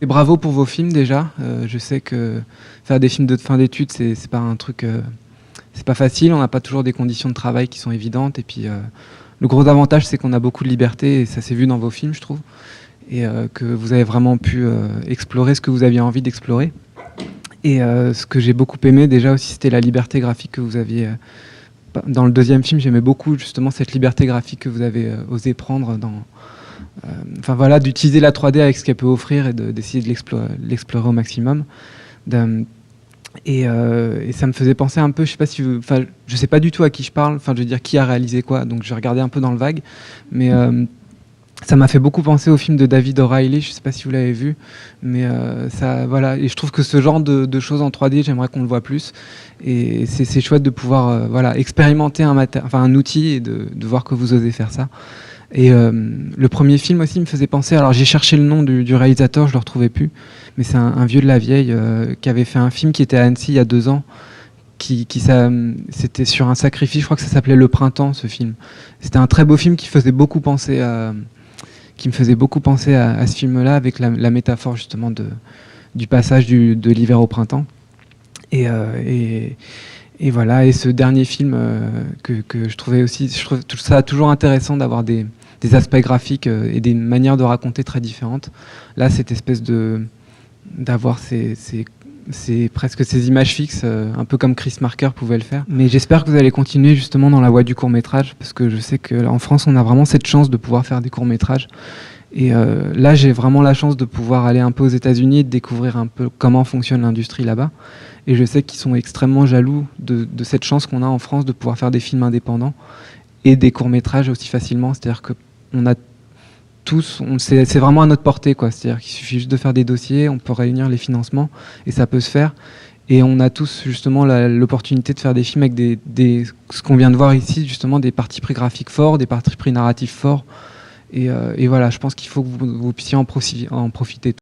Et bravo pour vos films déjà. Je sais que faire des films de fin d'études, c'est pas un truc, c'est pas facile. On n'a pas toujours des conditions de travail qui sont évidentes. Et puis le gros avantage, c'est qu'on a beaucoup de liberté et ça s'est vu dans vos films, je trouve. Et que vous avez vraiment pu explorer ce que vous aviez envie d'explorer. Et ce que j'ai beaucoup aimé déjà aussi, c'était la liberté graphique que vous aviez. Dans le deuxième film, j'aimais beaucoup justement cette liberté graphique que vous avez osé prendre dans. Enfin voilà, d'utiliser la 3D avec ce qu'elle peut offrir et d'essayer de l'explorer au maximum. Et ça me faisait penser un peu, je sais pas si, enfin, je sais pas du tout à qui je parle. Enfin, je veux dire qui a réalisé quoi. Donc j'ai regardé un peu dans le vague, mais ça m'a fait beaucoup penser au film de David O'Reilly. Je sais pas si vous l'avez vu, mais ça, voilà. Et je trouve que ce genre de choses en 3D, j'aimerais qu'on le voit plus. Et c'est chouette de pouvoir, voilà, expérimenter un outil et de voir que vous osez faire ça. Et le premier film aussi me faisait penser, alors j'ai cherché le nom du réalisateur, je le retrouvais plus, mais c'est un vieux de la vieille qui avait fait un film qui était à Annecy il y a 2 ans, c'était sur un sacrifice, je crois que ça s'appelait Le Printemps, ce film. C'était un très beau film qui me faisait beaucoup penser à ce film-là, avec la métaphore justement du passage de l'hiver au printemps. Et voilà, et ce dernier film que je trouvais aussi, je trouve ça toujours intéressant d'avoir des aspects graphiques et des manières de raconter très différentes. Là, cette espèce d'avoir presque ces images fixes, un peu comme Chris Marker pouvait le faire. Mais j'espère que vous allez continuer justement dans la voie du court-métrage, parce que je sais qu'en France, on a vraiment cette chance de pouvoir faire des courts-métrages. Et là, j'ai vraiment la chance de pouvoir aller un peu aux États-Unis et de découvrir un peu comment fonctionne l'industrie là-bas. Et je sais qu'ils sont extrêmement jaloux de cette chance qu'on a en France de pouvoir faire des films indépendants et des courts-métrages aussi facilement. C'est-à-dire qu'on a tous, c'est vraiment à notre portée, quoi. C'est-à-dire qu'il suffit juste de faire des dossiers, on peut réunir les financements et ça peut se faire. Et on a tous justement l'opportunité de faire des films avec ce qu'on vient de voir ici, justement des partis pris graphiques forts, des partis pris narratifs forts. Et voilà, je pense qu'il faut que vous puissiez en profiter.